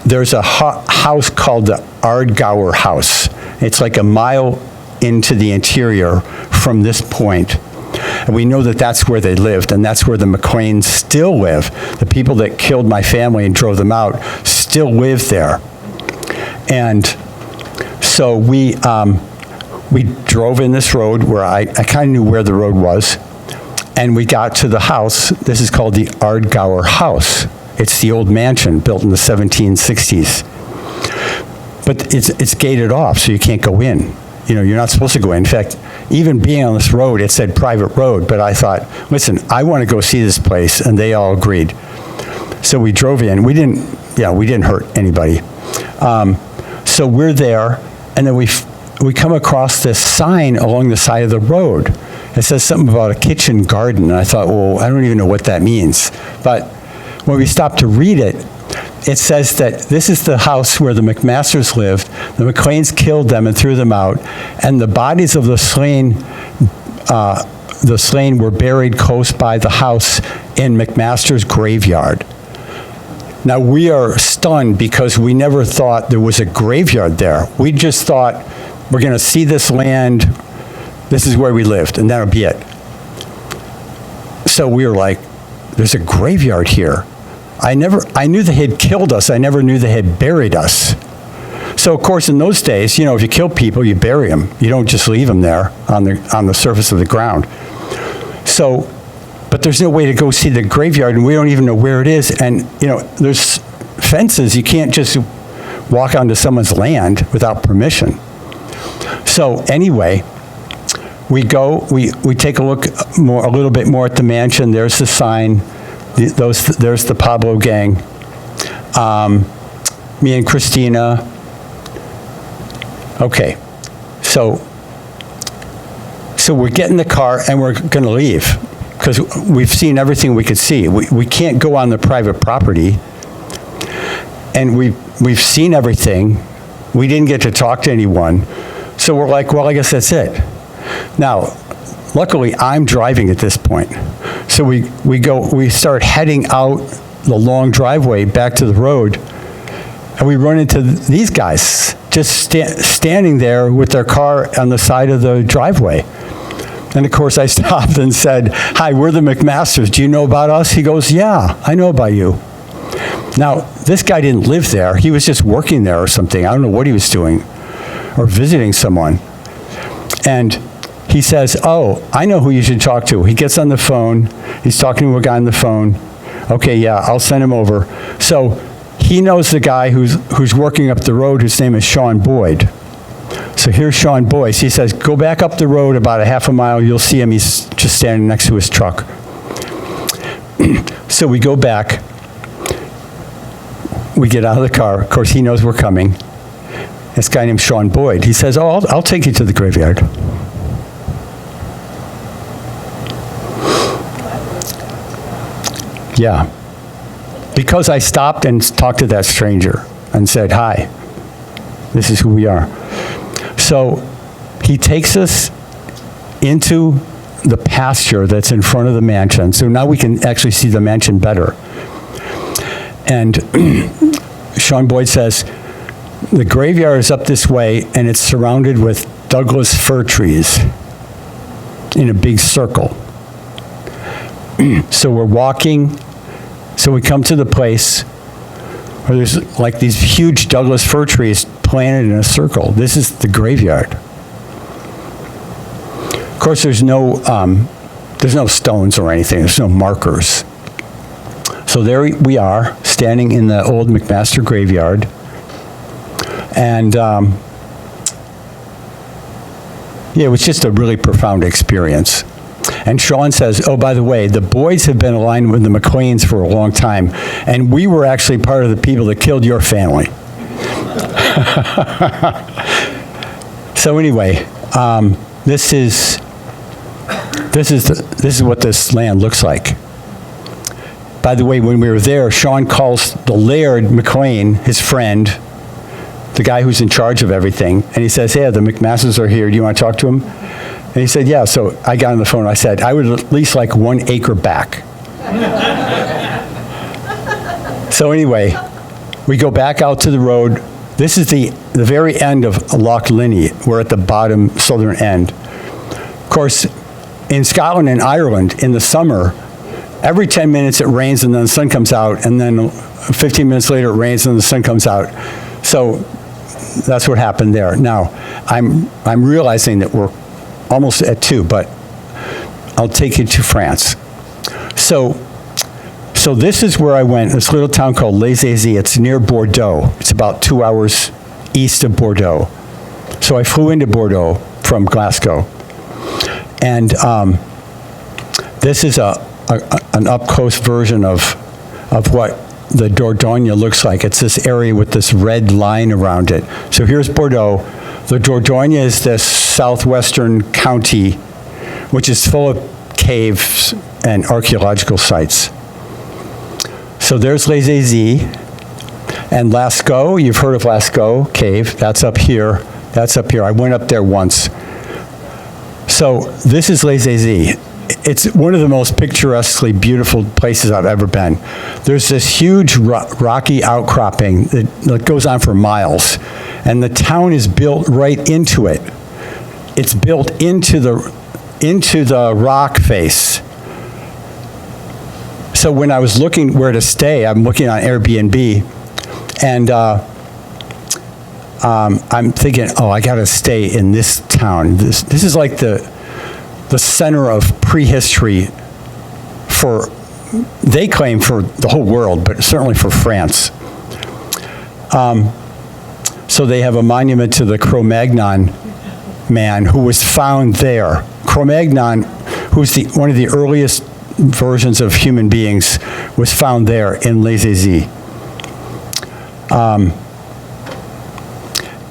there's a house called the Ardgour House. It's like a mile into the interior from this point. And we know that that's where they lived, and that's where the McLeans still live. The people that killed my family and drove them out still live there. And so we drove in this road where I kind of knew where the road was, and we got to the house. This is called the Ardgour House. It's the old mansion built in the 1760s. But it's gated off, so you can't go in. You know, you're not supposed to go in. In fact, even being on this road, it said private road, but I thought, listen, I want to go see this place, and they all agreed. So we drove in. We didn't hurt anybody. So we're there, and then we come across this sign along the side of the road. It says something about a kitchen garden, and I thought, well, I don't even know what that means. But when we stopped to read it, it says that this is the house where the McMasters lived. The McLeans killed them and threw them out, and the bodies of the slain were buried close by the house in McMaster's graveyard. Now, we are stunned because we never thought there was a graveyard there. We just thought, we're going to see this land, this is where we lived, and that'll be it. So we were like, there's a graveyard here. I knew they had killed us. I never knew they had buried us. So, of course, in those days, you know, if you kill people, you bury them. You don't just leave them there on the surface of the ground. So, but there's no way to go see the graveyard, and we don't even know where it is. And, you know, there's fences. You can't just walk onto someone's land without permission. So, anyway, we go, we take a look a little bit more at the mansion. There's the sign. There's the Pablo gang. Me and Christina. Okay, so we get in the car and we're going to leave because we've seen everything we could see. We can't go on the private property, and we've seen everything. We didn't get to talk to anyone, so we're like, well, I guess that's it. Now, luckily, I'm driving at this point. So we start heading out the long driveway back to the road, and we run into these guys just standing there with their car on the side of the driveway. And of course, I stopped and said, "Hi, we're the McMasters. Do you know about us?" He goes, "Yeah, I know about you." Now, this guy didn't live there. He was just working there or something. I don't know what he was doing, or visiting someone. And he says, oh, I know who you should talk to. He gets on the phone. He's talking to a guy on the phone. Okay, yeah, I'll send him over. So he knows the guy who's working up the road, whose name is Sean Boyd. So here's Sean Boyd. He says, go back up the road about a half a mile. You'll see him. He's just standing next to his truck. So we go back. We get out of the car. Of course, he knows we're coming. This guy named Sean Boyd. He says, oh, I'll take you to the graveyard. Yeah. Because I stopped and talked to that stranger and said, hi, this is who we are. So he takes us into the pasture that's in front of the mansion. So now we can actually see the mansion better. And Sean Boyd says, the graveyard is up this way, and it's surrounded with Douglas fir trees in a big circle. So we're walking. So we come to the place where there's like these huge Douglas fir trees planted in a circle. This is the graveyard. Of course, there's no stones or anything. There's no markers. So there we are, standing in the old McMaster graveyard. And yeah, it was just a really profound experience. And Sean says, oh, by the way, the Boyds have been aligned with the McLeans for a long time, and we were actually part of the people that killed your family. So anyway, this is what this land looks like. By the way, when we were there, Sean calls the Laird McLean, his friend, the guy who's in charge of everything, and he says, hey, the McMasters are here. Do you want to talk to him? And he said, yeah. So I got on the phone. I said, I would at least like 1 acre back. So anyway, we go back out to the road. This is the very end of Loch Linney. We're at the bottom southern end. Of course, in Scotland and Ireland, in the summer, every 10 minutes it rains and then the sun comes out, and then 15 minutes later it rains and the sun comes out. So that's what happened there. Now, I'm realizing that we're almost at 2, but I'll take you to France. So this is where I went, this little town called Les Aisies. It's near Bordeaux. It's about 2 hours east of Bordeaux. So I flew into Bordeaux from Glasgow. And this is an up-close version of what the Dordogne looks like. It's this area with this red line around it. So here's Bordeaux. The Dordogne is this southwestern county, which is full of caves and archaeological sites. So there's Les Aisies. And Lascaux, you've heard of Lascaux Cave. That's up here. That's up here. I went up there once. So this is Les Aisies. It's one of the most picturesquely beautiful places I've ever been. There's this huge rocky outcropping that goes on for miles, and the town is built right into it. It's built into the rock face. So when I was looking where to stay, I'm looking on Airbnb, and I'm thinking, oh, I got to stay in this town. This is like the center of prehistory for, they claim, for the whole world, but certainly for France. So they have a monument to the Cro-Magnon man who was found there. Cro-Magnon, who's one of the earliest versions of human beings, was found there in Les Aisies.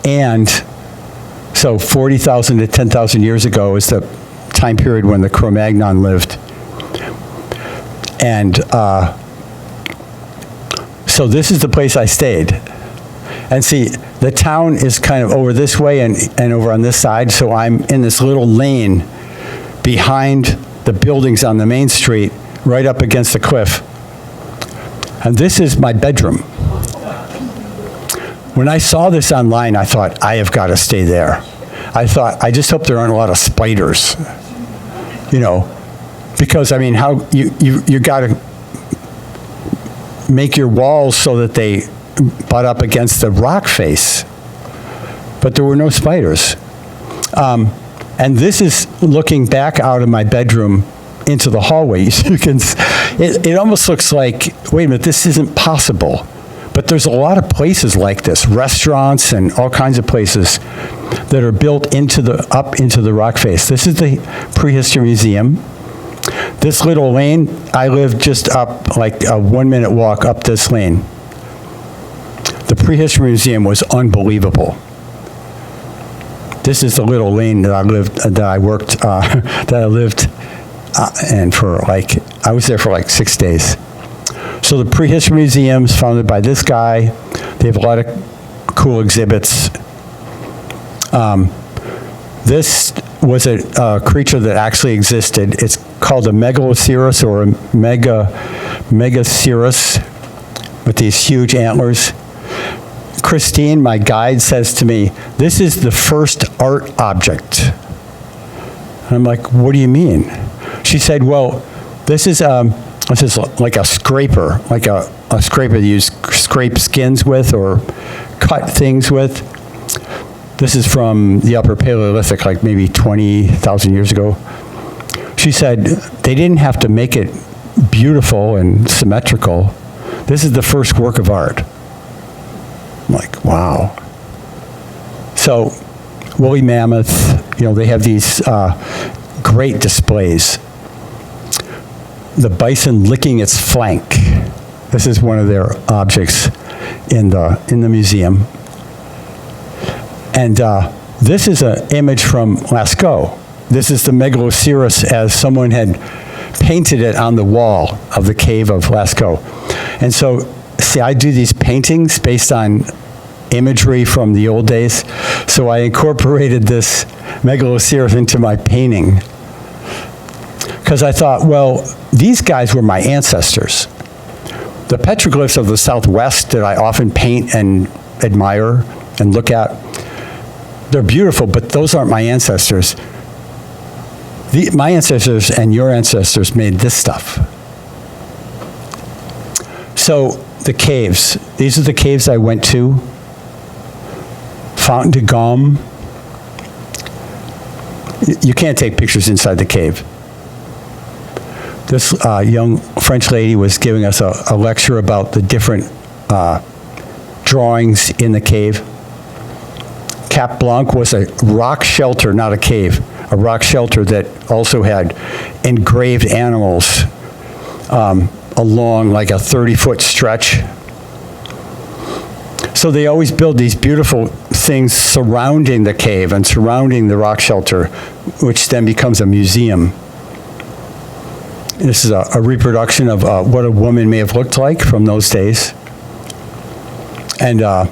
And so 40,000 to 10,000 years ago is the time period when the Cro-Magnon lived. And so this is the place I stayed. And see, the town is kind of over this way and over on this side, so I'm in this little lane behind the buildings on the main street, right up against the cliff. And this is my bedroom. When I saw this online, I thought, I have got to stay there. I thought, I just hope there aren't a lot of spiders, you know, because, I mean, how you got to make your walls so that they butt up against the rock face. But there were no spiders. And And this is looking back out of my bedroom into the hallway. You can, it almost looks like, wait a minute, this isn't possible. But there's a lot of places like this, restaurants and all kinds of places that are built up into the rock face. This is the Prehistory Museum. This little lane, I live just up, like a 1-minute walk up this lane. The Prehistory Museum was unbelievable. This is the little lane that I lived and for like, I was there for like 6 days. So the Prehistory Museum is founded by this guy. They have a lot of cool exhibits. This was a creature that actually existed. It's called a megaloceros or a megaceros with these huge antlers. Christine, my guide, says to me, "This is the first art object." And I'm like, "What do you mean?" She said, "Well, this is like a scraper, like a scraper you scrape skins with or cut things with. This is from the Upper Paleolithic, like maybe 20,000 years ago." She said, they didn't have to make it beautiful and symmetrical. This is the first work of art. I'm like, wow. So, woolly mammoth, they have these great displays. The bison licking its flank. This is one of their objects in the museum. And this is an image from Lascaux. This is the megaloceros as someone had painted it on the wall of the cave of Lascaux. And so, see, I do these paintings based on imagery from the old days. So I incorporated this megaloceros into my painting. Because I thought, well, these guys were my ancestors. The petroglyphs of the Southwest that I often paint and admire and look at, they're beautiful, but those aren't my ancestors. My ancestors and your ancestors made this stuff. So the caves, these are the caves I went to. Fountain de Gaume. You can't take pictures inside the cave. This young French lady was giving us a lecture about the different drawings in the cave. Cap Blanc was a rock shelter, not a cave, a rock shelter that also had engraved animals along like a 30-foot stretch. So they always build these beautiful things surrounding the cave and surrounding the rock shelter, which then becomes a museum. This is a reproduction of what a woman may have looked like from those days. And a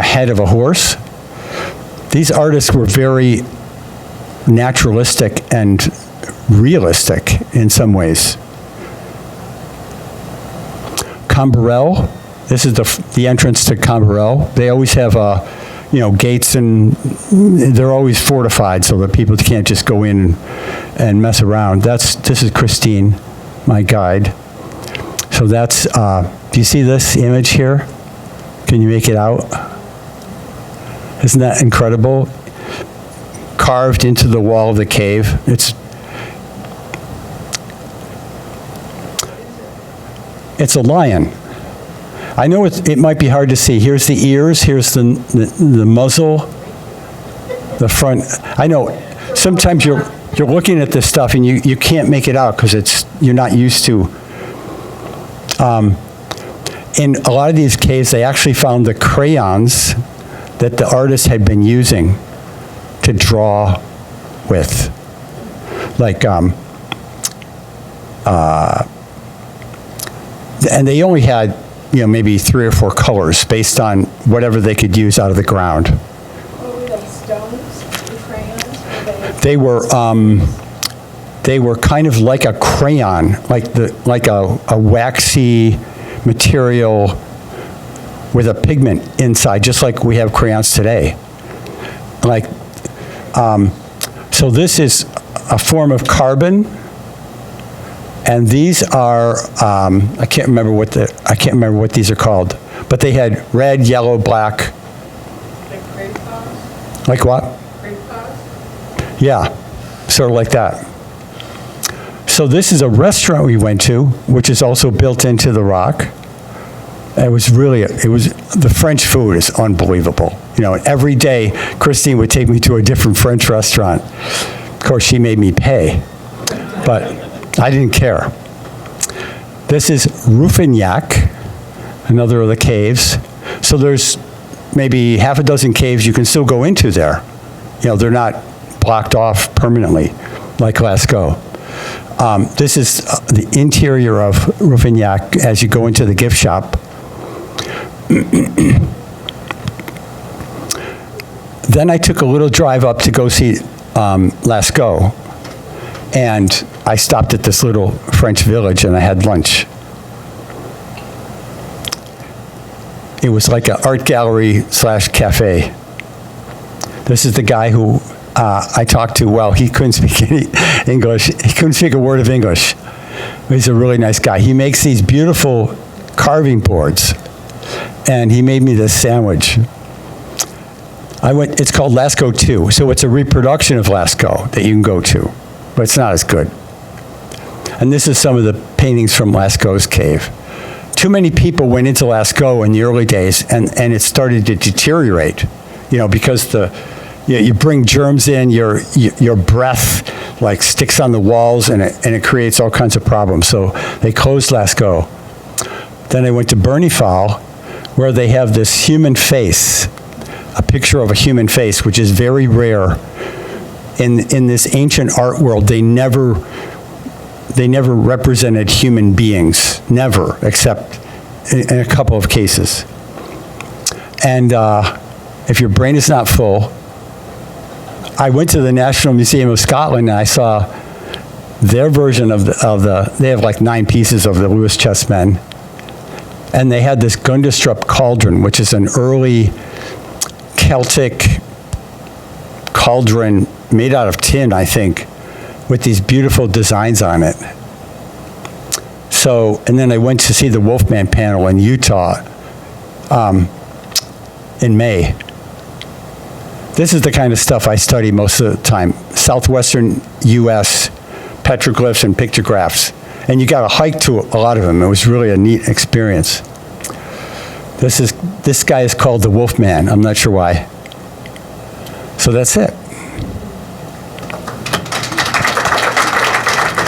head of a horse. These artists were very naturalistic and realistic in some ways. Camberel, this is the entrance to Camberel. They always have gates, and they're always fortified so that people can't just go in and mess around. This is Christine, my guide. So that's, do you see this image here? Can you make it out? Isn't that incredible? Carved into the wall of the cave. It's a lion. I know it might be hard to see. Here's the ears, here's the muzzle, the front. I know sometimes you're looking at this stuff and you can't make it out because you're not used to. In a lot of these caves, they actually found the crayons that the artists had been using to draw with. Like, and they only had, maybe 3 or 4 colors based on whatever they could use out of the ground. What were they, stones and crayons? They were kind of like a crayon, like a waxy material with a pigment inside, just like we have crayons today. So this is a form of carbon, and these are I can't remember what these are called, but they had red, yellow, black. Like crepe paws? Like what? Crepe paws? Yeah, sort of like that. So this is a restaurant we went to, which is also built into the rock. The French food is unbelievable. You know, every day Christine would take me to a different French restaurant. Of course, she made me pay, but I didn't care. This is Rouffignac, another of the caves. So there's maybe half a dozen caves you can still go into there. You know, they're not blocked off permanently like Lascaux. This is the interior of Rouffignac as you go into the gift shop. Then I took a little drive up to go see Lascaux, and I stopped at this little French village and I had lunch. It was like an art gallery / cafe. This is the guy who I talked to. Well, he couldn't speak any English. He couldn't speak a word of English. He's a really nice guy. He makes these beautiful carving boards, and he made me this sandwich. It's called Lascaux 2, so it's a reproduction of Lascaux that you can go to, but it's not as good. And this is some of the paintings from Lascaux's cave. Too many people went into Lascaux in the early days, and it started to deteriorate, you know, because you bring germs in, your breath like sticks on the walls, and it creates all kinds of problems. So they closed Lascaux. Then I went to Bernifal, where they have this human face, a picture of a human face, which is very rare. In this ancient art world, they never represented human beings, never, except in a couple of cases. And if your brain is not full, I went to the National Museum of Scotland and I saw their version of they have like 9 pieces of the Lewis chessmen. And they had this Gundestrup cauldron, which is an early Celtic cauldron made out of tin, I think, with these beautiful designs on it. So, and then I went to see the Wolfman panel in Utah in May. This is the kind of stuff I study most of the time. Southwestern U.S. petroglyphs and pictographs. And you got to hike to a lot of them. It was really a neat experience. This guy is called the Wolfman. I'm not sure why. So that's it.